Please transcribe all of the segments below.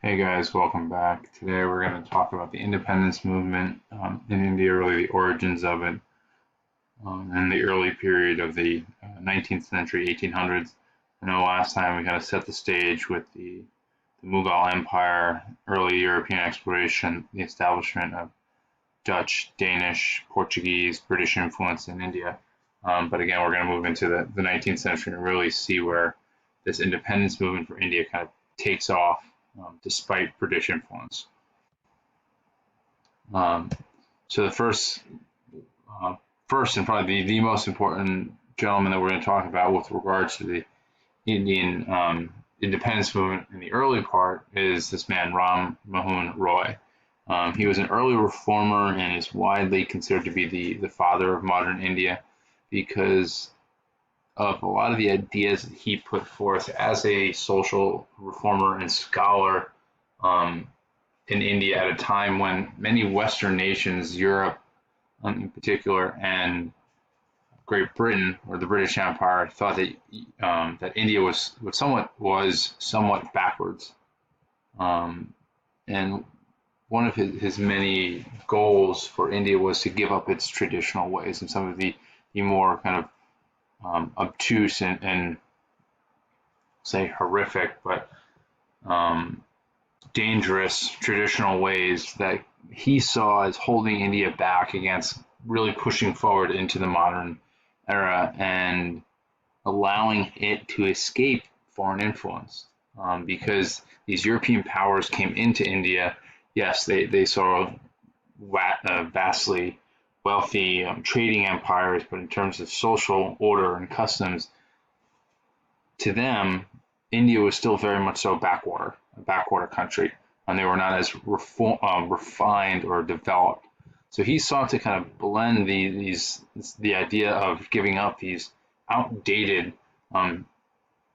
Hey guys, welcome back. Today we're going to talk about the independence movement in India, really the origins of it, and the early period of the 19th century, 1800s. I know last time we kind of set the stage with the Mughal Empire, early European exploration, the establishment of Dutch, Danish, Portuguese, British influence in India. But again, we're going to move into the 19th century and really see where this independence movement for India kind of takes off despite British influence. Um, so the first and probably the most important gentleman that we're going to talk about with regards to the Indian independence movement in the early part is this man, Ram Mohan Roy. He was an early reformer and is widely considered to be the father of modern India because of a lot of the ideas that he put forth as a social reformer and scholar um, in India at a time when many Western nations, Europe in particular, and Great Britain or the British Empire, thought that India was somewhat backwards. And one of his many goals for India was to give up its traditional ways and some of the more kind of obtuse and say horrific, but um, dangerous traditional ways that he saw as holding India back against really pushing forward into the modern era and allowing it to escape foreign influence. Because these European powers came into India, yes, they saw vastly wealthy trading empires, but in terms of social order and customs, to them, India was still very much so a backwater country, and they were not as refined or developed. So he sought to kind of blend the idea of giving up these outdated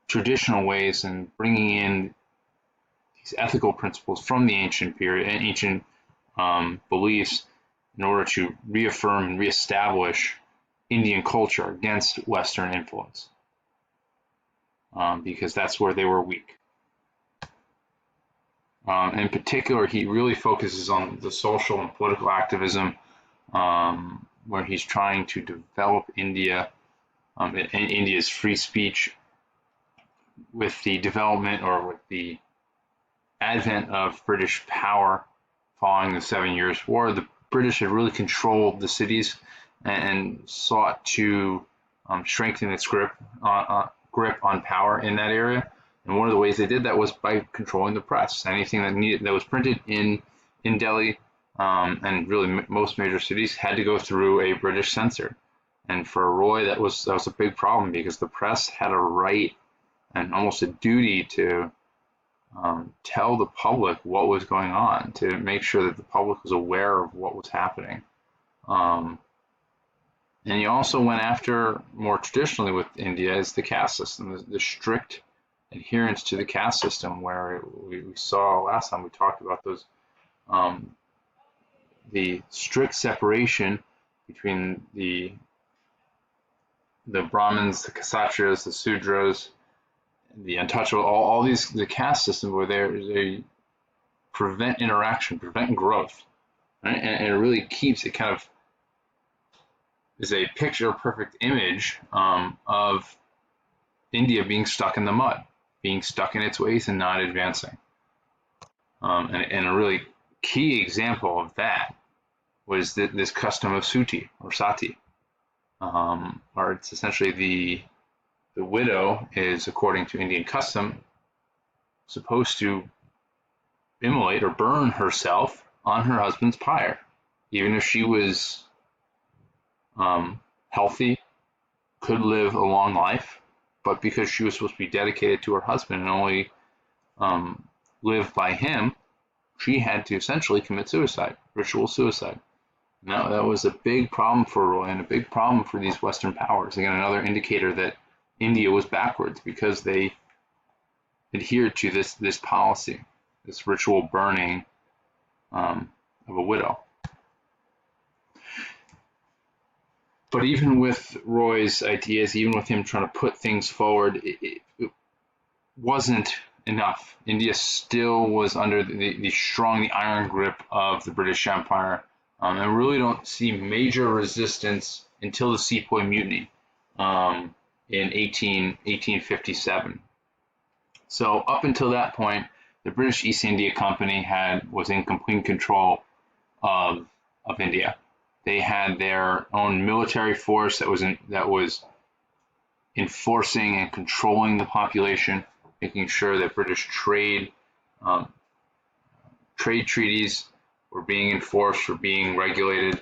traditional ways and bringing in these ethical principles from the ancient period and ancient beliefs in order to reaffirm and reestablish Indian culture against Western influence, because that's where they were weak. In particular, he really focuses on the social and political activism, where he's trying to develop India and India's free speech with the development or with the advent of British power following the 7 Years' War. The British had really controlled the cities and sought to strengthen its grip on power in that area. And one of the ways they did that was by controlling the press. Anything that was printed in Delhi and really most major cities had to go through a British censor. And for Roy, that was a big problem because the press had a right and almost a duty to tell the public what was going on, to make sure that the public was aware of what was happening. And he also went after, more traditionally with India, is the caste system, the strict adherence to the caste system, where we saw last time we talked about those, the strict separation between the Brahmins, the Kshatriyas, the Sudras, the untouchable, all these, the caste system where they prevent interaction, prevent growth, right? And it really keeps it kind of is a picture perfect image of India being stuck in the mud, being stuck in its ways and not advancing. And a really key example of that was this custom of suti or sati, or it's essentially the widow is, according to Indian custom, supposed to immolate or burn herself on her husband's pyre, even if she was healthy, could live a long life, but because she was supposed to be dedicated to her husband and only live by him, she had to essentially commit suicide, ritual suicide. Now, that was a big problem for Roy and a big problem for these Western powers. Again, another indicator that India was backwards because they adhered to this policy, this ritual burning of a widow. But even with Roy's ideas, even with him trying to put things forward, it wasn't enough. India still was under the strong, the iron grip of the British Empire, and really don't see major resistance until the Sepoy Mutiny in 1857. So up until that point, the British East India Company was in complete control of India. They had their own military force that was enforcing and controlling the population, making sure that British trade treaties were being enforced, were being regulated,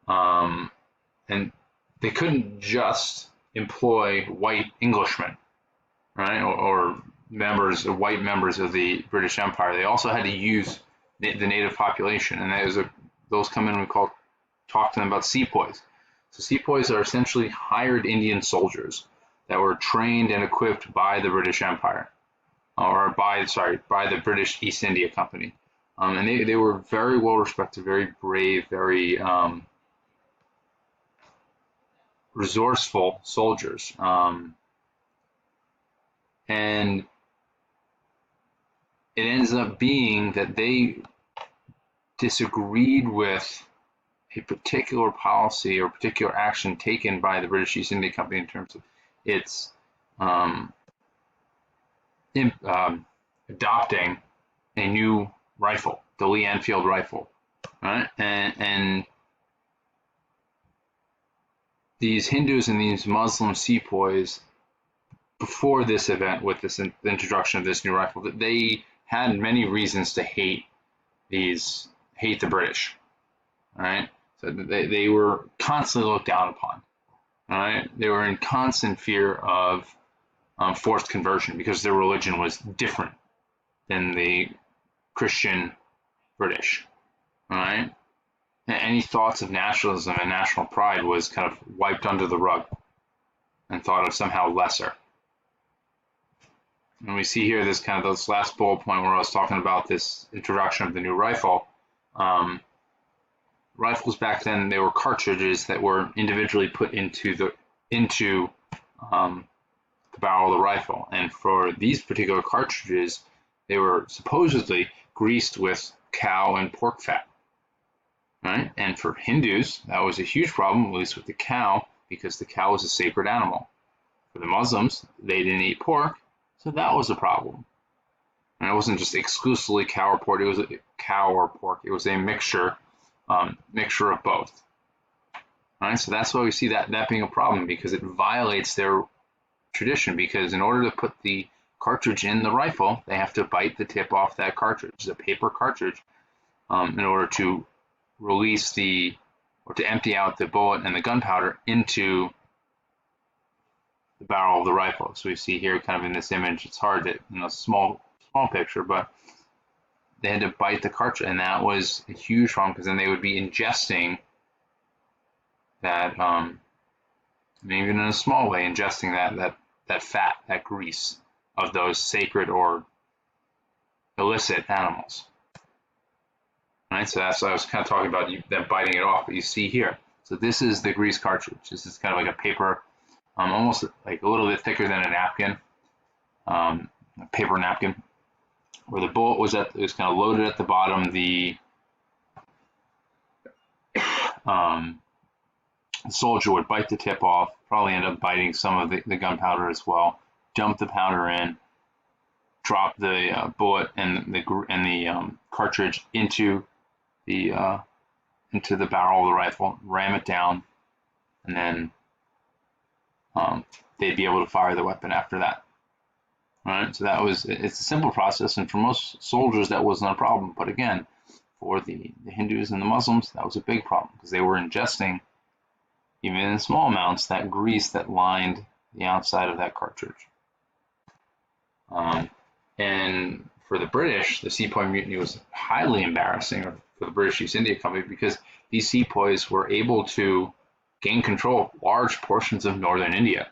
and they couldn't just employ white Englishmen, right, or white members of the British Empire. They also had to use the native population, and those come in. Talk to them about sepoys. So sepoys are essentially hired Indian soldiers that were trained and equipped by the British Empire, or by the British East India Company, and they were very well respected, very brave, very resourceful soldiers, and it ends up being that they disagreed with a particular policy or particular action taken by the British East India Company in terms of its adopting a new rifle, the Lee Enfield rifle, right? And these Hindus and these Muslim sepoys, before this event with the introduction of this new rifle, that they had many reasons to hate the British, all right? So they were constantly looked down upon, all right? They were in constant fear of forced conversion because their religion was different than the Christian British, all right? And any thoughts of nationalism and national pride was kind of wiped under the rug and thought of somehow lesser. And we see here this last bullet point where I was talking about this introduction of the new rifle. Rifles back then, they were cartridges that were individually put into the barrel of the rifle. And for these particular cartridges, they were supposedly greased with cow and pork fat, right? And for Hindus, that was a huge problem, at least with the cow, because the cow was a sacred animal. For the Muslims, they didn't eat pork, so that was a problem. And it wasn't just exclusively cow or pork; it was cow or pork. It was a mixture of both. All right, so that's why we see that being a problem, because it violates their tradition. Because in order to put the cartridge in the rifle, they have to bite the tip off that cartridge. It's a paper cartridge, in order to release or to empty out the bullet and the gunpowder into the barrel of the rifle. So we see here, kind of in this image, it's hard to, small picture, but they had to bite the cartridge, and that was a huge problem, because then they would be ingesting that, even in a small way, ingesting that fat, that grease of those sacred or illicit animals. Right, so that's what I was kind of talking about, them biting it off, but you see here. So this is the grease cartridge. This is kind of like a paper, almost like a little bit thicker than a napkin, a paper napkin, where the bullet was kind of loaded at the bottom. The soldier would bite the tip off, probably end up biting some of the gunpowder as well, dump the powder in, drop the bullet and the cartridge into the barrel of the rifle, ram it down, and then they'd be able to fire the weapon after that. All right, so it's a simple process, and for most soldiers that wasn't a problem. But again, for the Hindus and the Muslims, that was a big problem, because they were ingesting, even in small amounts, that grease that lined the outside of that cartridge. And for the British, the Sepoy Mutiny was highly embarrassing for the British East India Company, because these sepoys were able to gain control of large portions of northern India,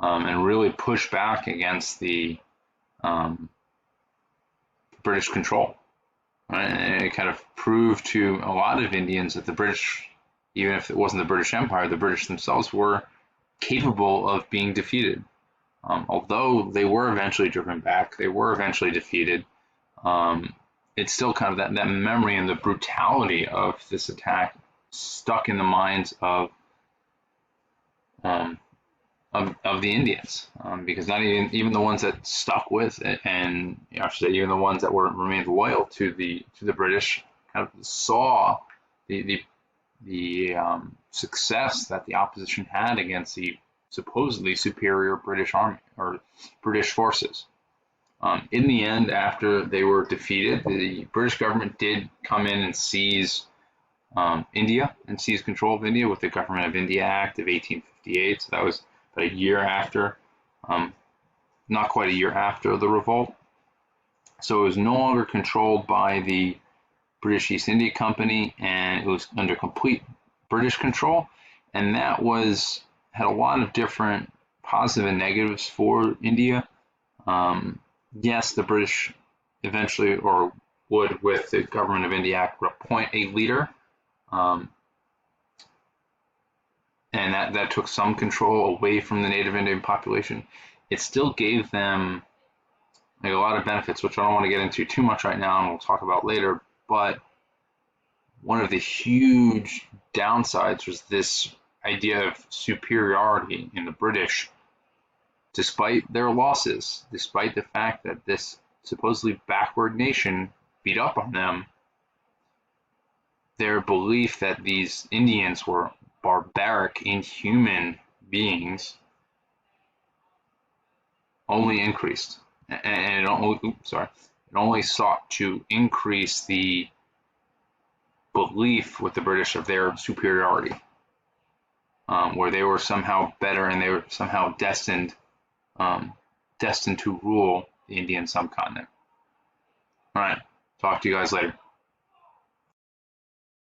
and really push back against the British control. Right? And it kind of proved to a lot of Indians that the British, even if it wasn't the British Empire, the British themselves were capable of being defeated. Although they were eventually driven back, they were eventually defeated. It's still kind of that memory and the brutality of this attack stuck in the minds um, of the Indians, because not even the ones that stuck with it, and I should say even the ones that remained loyal to the British, kind of saw the success that the opposition had against the supposedly superior British army or British forces. In the end, after they were defeated, the British government did come in and seize India and seize control of India with the Government of India Act of 1858. So that was about a year after, not quite a year after the revolt. So it was no longer controlled by the British East India Company, and it was under complete British control. And that had a lot of different positive and negatives for India. Yes, the British eventually, or would, with the Government of India Act, appoint a leader, and that took some control away from the native Indian population. It still gave them a lot of benefits, which I don't want to get into too much right now, and we'll talk about later. But one of the huge downsides was this idea of superiority in the British, despite their losses, despite the fact that this supposedly backward nation beat up on them. Their belief that these Indians were barbaric, inhuman beings only increased, and it only sought to increase the belief with the British of their superiority, where they were somehow better and they were somehow destined to rule the Indian subcontinent. All right, talk to you guys later.